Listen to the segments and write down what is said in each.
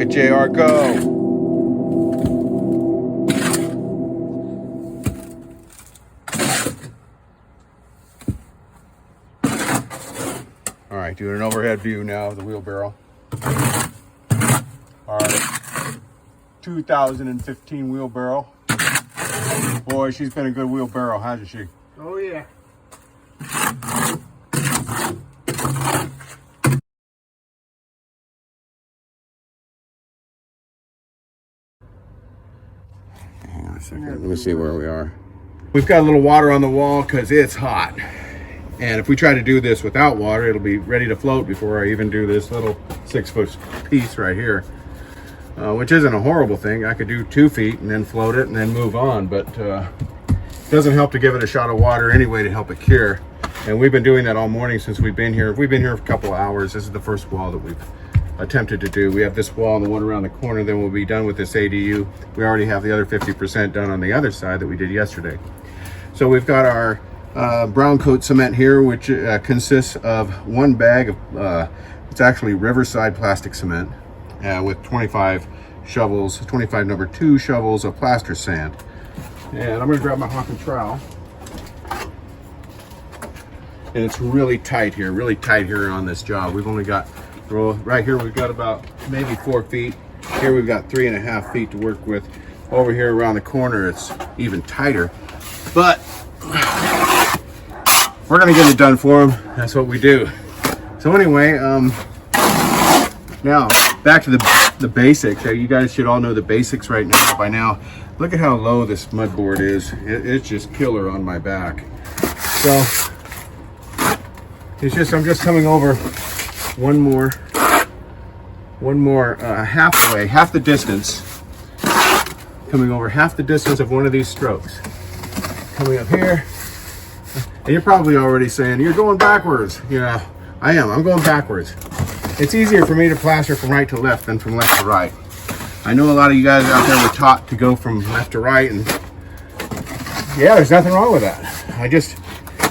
it, JR, go. All right, doing an overhead view now of the wheelbarrow. All right, 2015 wheelbarrow. Boy, she's been a good wheelbarrow, hasn't she? Oh yeah. Hang on a second, let me see where we are. We've got a little water on the wall because it's hot. And if we try to do this without water, it'll be ready to float before I even do this little 6-foot piece right here. Which isn't a horrible thing. I could do 2 feet and then float it and then move on, but it doesn't help to give it a shot of water anyway to help it cure. And we've been doing that all morning since we've been here. We've been here for a couple of hours. This is the first wall that we've attempted to do. We have this wall and the one around the corner, then we'll be done with this ADU. We already have the other 50% done on the other side that we did yesterday. So we've got our brown coat cement here, which consists of 1 bag of, it's actually Riverside plastic cement with 25 shovels, 25 number 2 shovels of plaster sand. And I'm gonna grab my hawk and trowel. And it's really tight here on this job. We've only got, right here we've got about maybe 4 feet. Here we've got 3.5 feet to work with. Over here around the corner it's even tighter. But we're gonna get it done for them. That's what we do. So anyway, now back to the basics. You guys should all know the basics right now by now. Look at how low this mud board is. It's just killer on my back. So it's just, I'm just coming over one more half the distance. Coming over half the distance of one of these strokes. Coming up here. And you're probably already saying, you're going backwards. Yeah, I am. I'm going backwards. It's easier for me to plaster from right to left than from left to right. I know a lot of you guys out there were taught to go from left to right, and yeah, there's nothing wrong with that.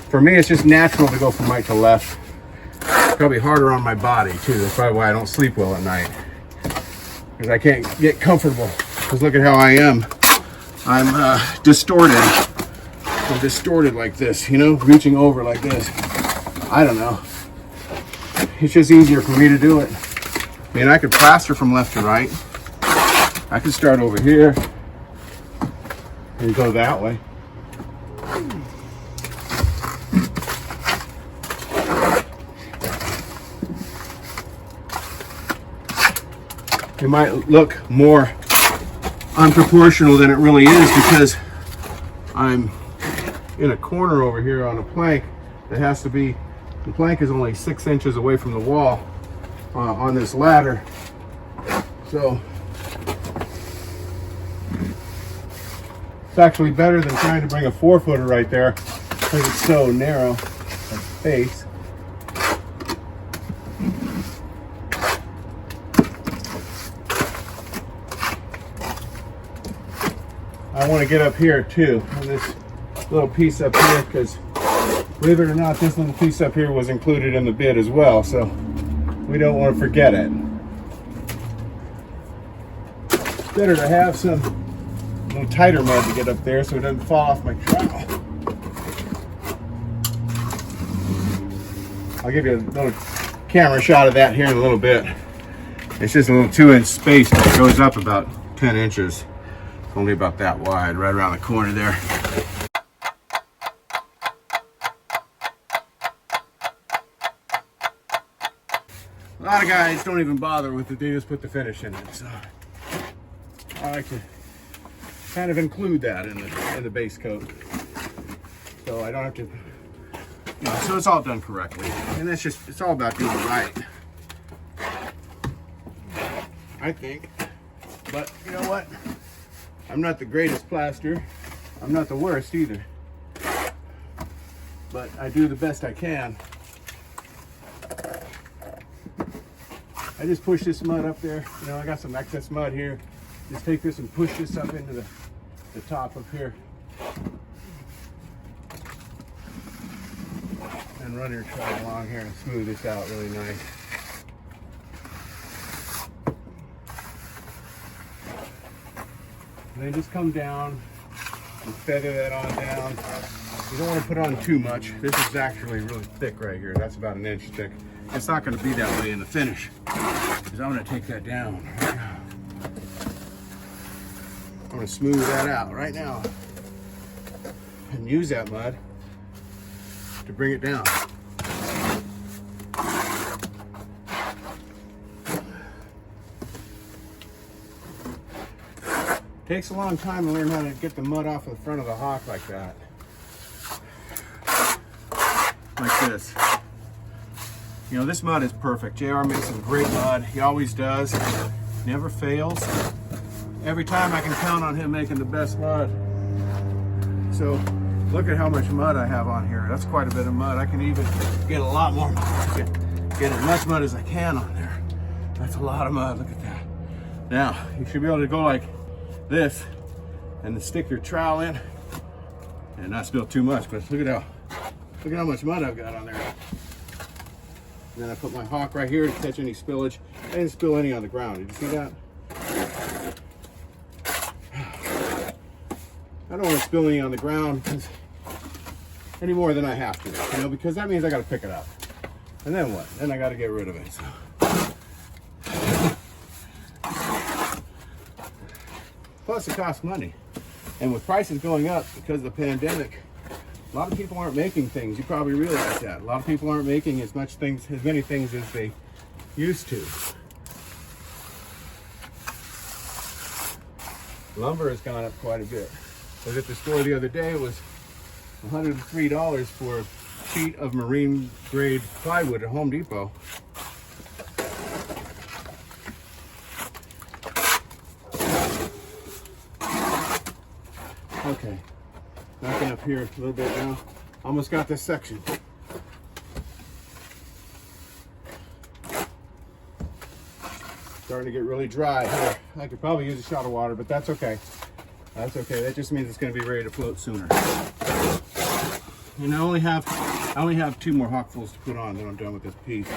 For me, it's just natural to go from right to left. It's probably harder on my body too. That's probably why I don't sleep well at night. Because I can't get comfortable. Because look at how I am. I'm distorted. I'm distorted like this, you know, reaching over like this. I don't know. It's just easier for me to do it. I mean, I could plaster from left to right. I could start over here and go that way. It might look more unproportional than it really is because I'm in a corner over here on a plank that has to be, the plank is only 6 inches away from the wall on this ladder. So it's actually better than trying to bring a 4-footer right there because it's so narrow at space. I want to get up here too on this little piece up here because believe it or not, this little piece up here was included in the bid as well, so we don't want to forget it. It's better to have some little tighter mud to get up there so it doesn't fall off my trowel. I'll give you a little camera shot of that here in a little bit. It's just a little 2-inch space that goes up about 10 inches. Only about that wide, right around the corner there. A lot of guys don't even bother with it, they just put the finish in it. So I like to kind of include that in the base coat. So I don't have to, you know, so it's all done correctly. And that's just, it's all about doing it right, I think. But you know what? I'm not the greatest plaster. I'm not the worst either. But I do the best I can. I just push this mud up there. You know, I got some excess mud here. Just take this and push this up into the top up here. And run your trowel along here and smooth this out really nice. then just come down and feather that on down. You don't want to put on too much. This is actually really thick right here. That's about an inch thick. It's not going to be that way in the finish, because I'm going to take that down right now. I'm going to smooth that out right now and use that mud to bring it down. Takes a long time to learn how to get the mud off the front of the hawk like that. Like this. You know, this mud is perfect. JR makes some great mud. He always does. Never fails. Every time I can count on him making the best mud. So look at how much mud I have on here. That's quite a bit of mud. I can even get a lot more mud. Get as much mud as I can on there. That's a lot of mud. Look at that. Now, you should be able to go like this and then stick your trowel in and not spill too much, but look at how much mud I've got on there. And then I put my hawk right here to catch any spillage. I didn't spill any on the ground. Did you see that? I don't want to spill any on the ground any more than I have to, you know, because that means I got to pick it up. And then what? Then I got to get rid of it. So. Plus it costs money. And with prices going up because of the pandemic, a lot of people aren't making things. You probably realize that. A lot of people aren't making as many things as they used to. Lumber has gone up quite a bit. I was at the store the other day. It was $103 for a sheet of marine grade plywood at Home Depot. Okay, backing up here a little bit now. Almost got this section. Starting to get really dry here. I could probably use a shot of water, but that's okay. That's okay. That just means it's going to be ready to float sooner. And I only have 2 more hawkfuls to put on, then I'm done with this piece.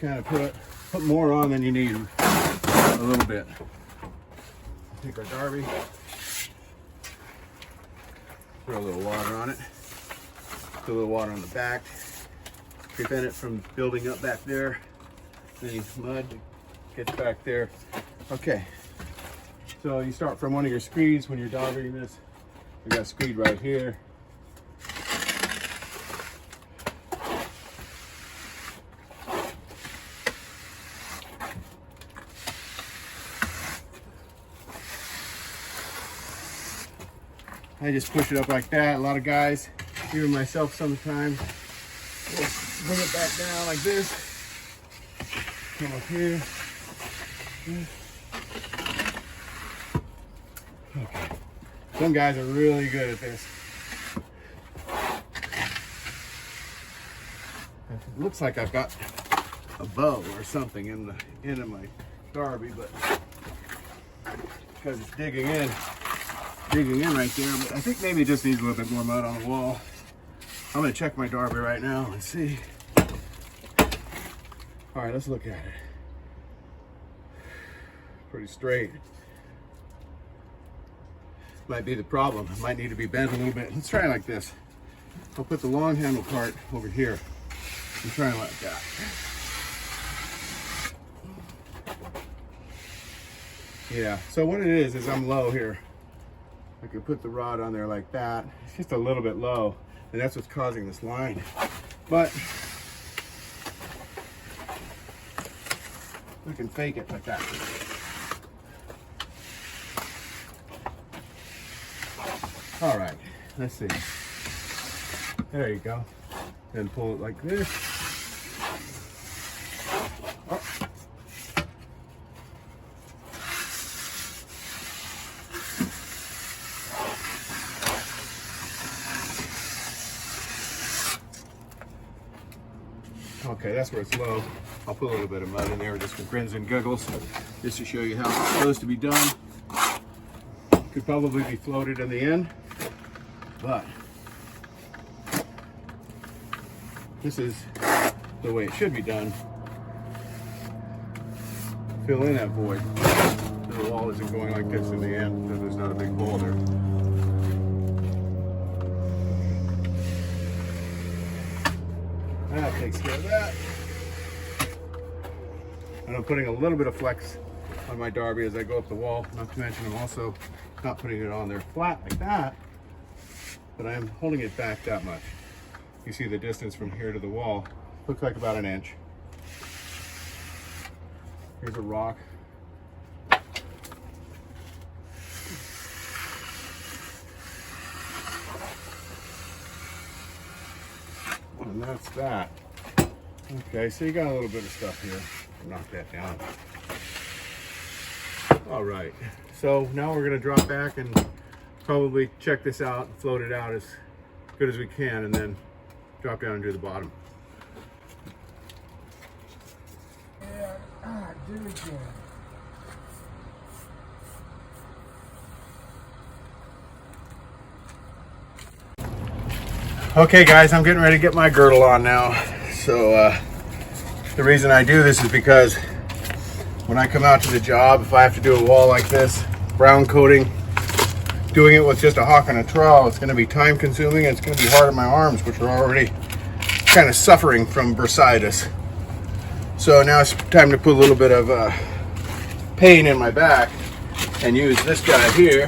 Kind of put more on than you need, a little bit. Take our darby, put a little water on it, put a little water on the back, prevent it from building up back there. Any mud gets back there. Okay, so you start from one of your screeds when you're darbying this. We got a screed right here. I just push it up like that. A lot of guys, even myself sometimes, will bring it back down like this. Come up here. Okay. Some guys are really good at this. It looks like I've got a bow or something in the end of my darby, but because it's digging in right there, but I think maybe it just needs a little bit more mud on the wall. I'm gonna check my darby right now and see. All right, let's look at it. Pretty straight. Might be the problem. It might need to be bent a little bit. Let's try it like this. I'll put the long handle part over here and try it like that. Yeah, so what it is I'm low here. I could put the rod on there like that. It's just a little bit low, and that's what's causing this line. But we can fake it like that. All right, let's see. There you go. Then pull it like this. Oh. Okay, that's where it's low. I'll put a little bit of mud in there just for grins and giggles, just to show you how it's supposed to be done. Could probably be floated in the end, but this is the way it should be done. Fill in that void. The wall isn't going like this in the end because there's not a big hole there. That takes care of that. And I'm putting a little bit of flex on my darby as I go up the wall. Not to mention I'm also not putting it on there flat like that, but I'm holding it back that much. You see the distance from here to the wall. Looks like about an inch. Here's a rock. And that's that. Okay, so you got a little bit of stuff here. Knock that down. All right, so now we're gonna drop back and probably check this out and float it out as good as we can, and then drop down and do the bottom. Yeah, do it again. Okay guys, I'm getting ready to get my girdle on now. So the reason I do this is because when I come out to the job, if I have to do a wall like this, brown coating, doing it with just a hock and a trowel, it's going to be time consuming, and it's going to be hard on my arms, which are already kind of suffering from bursitis. So now it's time to put a little bit of pain in my back and use this guy here,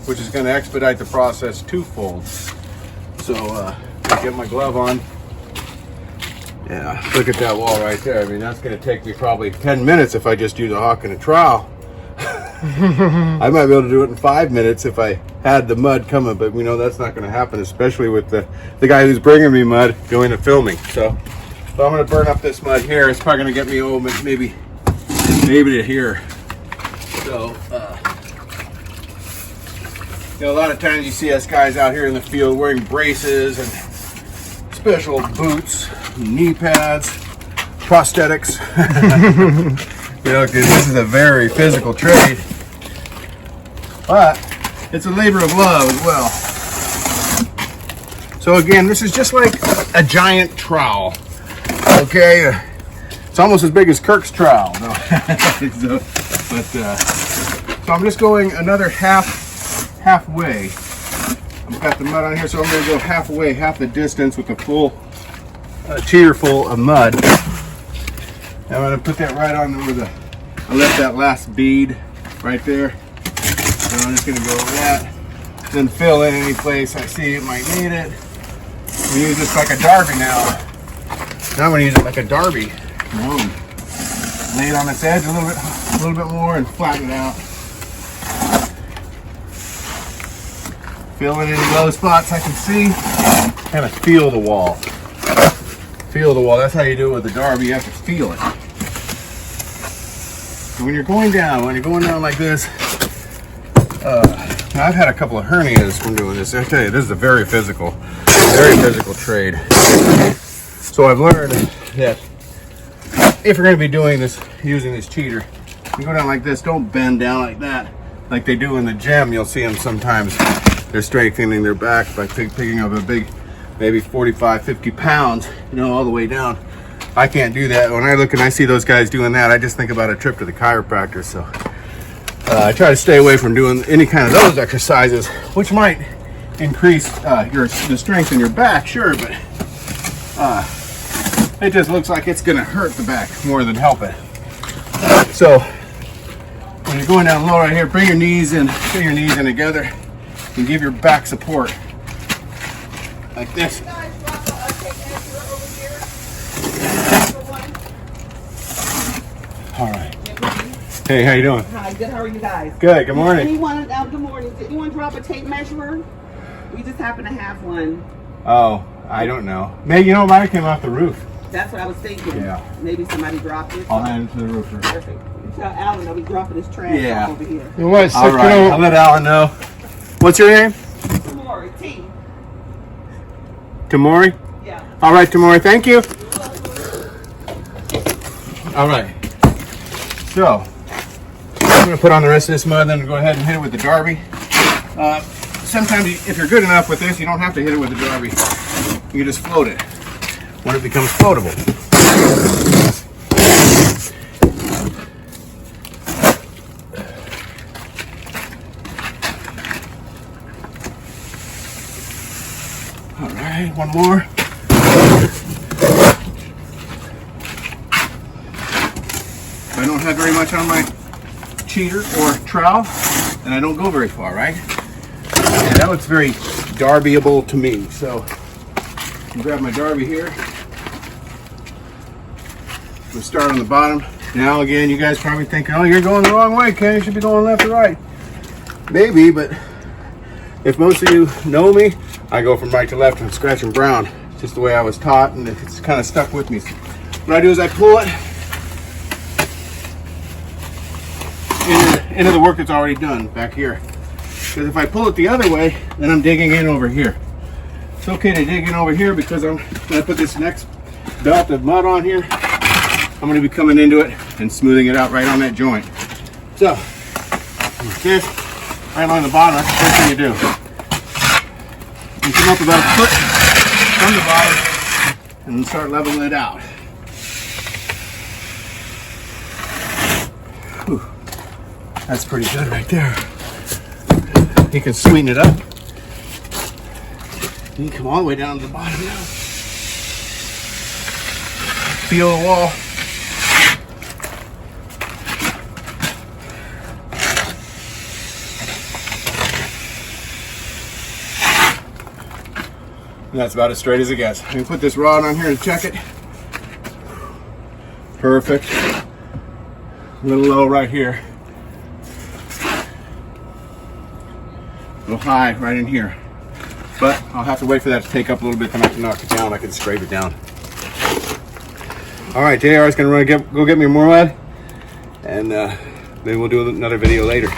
which is going to expedite the process twofold. So get my glove on. Yeah, look at that wall right there. I mean, that's going to take me probably 10 minutes if I just use a hock and a trowel. I might be able to do it in 5 minutes if I had the mud coming, but we know that's not going to happen, especially with the guy who's bringing me mud going to filming. So I'm going to burn up this mud here. It's probably going to get me maybe to here. So you know, a lot of times you see us guys out here in the field wearing braces and special boots, knee pads, prosthetics. You know, 'cause this is a very physical trade, but it's a labor of love as well. So again, this is just like a giant trowel. Okay, it's almost as big as Kirk's trowel. No. So I'm just going another halfway. I've got the mud on here, so I'm going to go halfway, half the distance with a full cheater full of mud. And I'm going to put that right on where I left that last bead right there. So I'm just going to go with that. Then fill in any place I see it might need it. We use this like a darby now. Now I'm going to use it like a darby. Boom. Lay it on its edge a little bit more and flatten it out. Fill in any low spots I can see. Kind of feel the wall. Feel the wall. That's how you do it with the darby. You have to feel it. So when you're going down like this, now I've had a couple of hernias from doing this. I tell you, this is a very physical trade. So I've learned that if you're going to be doing this, using this cheater, you go down like this. Don't bend down like that, like they do in the gym. You'll see them sometimes. They're strengthening their back by picking up a big, maybe 45, 50 pounds, you know, all the way down. I can't do that. When I look and I see those guys doing that, I just think about a trip to the chiropractor. So I try to stay away from doing any kind of those exercises, which might increase the strength in your back, sure, but it just looks like it's gonna hurt the back more than help it. So when you're going down low right here, bring your knees in together and give your back support like this. All right. Hey, how you doing? Hi, good. How are you guys? Good. Good morning. Good morning. Did anyone drop a tape measurer? We just happen to have one. Oh, I don't know. Maybe, you know, mine came off the roof. That's what I was thinking. Yeah. Maybe somebody dropped it. I'll hand it to the roofer. Perfect. You tell Alan that we dropping his trash off over here. You know what? All right. I'll let Alan know. What's your name? Tamori. T. Tamori? Yeah. All right, Tamori. Thank you. All right. So I'm going to put on the rest of this mud, then go ahead and hit it with the Darby. Sometimes, if you're good enough with this, you don't have to hit it with the Darby. You can just float it when it becomes floatable. All right, one more. I don't have very much on my cheater or trowel, and I don't go very far, right? And that looks very darbyable to me. So I'll grab my Darby here. We'll start on the bottom. Now again, you guys probably thinking, oh, you're going the wrong way, Ken. You should be going left or right. Maybe, but if most of you know me, I go from right to left and scratch and brown. Just the way I was taught, and it's kind of stuck with me. What I do is I pull it into the work that's already done back here. Because if I pull it the other way, then I'm digging in over here. It's okay to dig in over here because when I put this next belt of mud on here, I'm going to be coming into it and smoothing it out right on that joint. So, like this, right along the bottom, that's the first thing you do. You come up about a foot from the bottom and then start leveling it out. Whew. That's pretty good right there. You can sweeten it up. You can come all the way down to the bottom now. Feel the wall. And that's about as straight as it gets. I'm gonna put this rod on here to check it. Perfect. A little low right here. A little high right in here. But I'll have to wait for that to take up a little bit, then I can knock it down. I can scrape it down. All right, JR is gonna go get me more mud, and maybe we'll do another video later.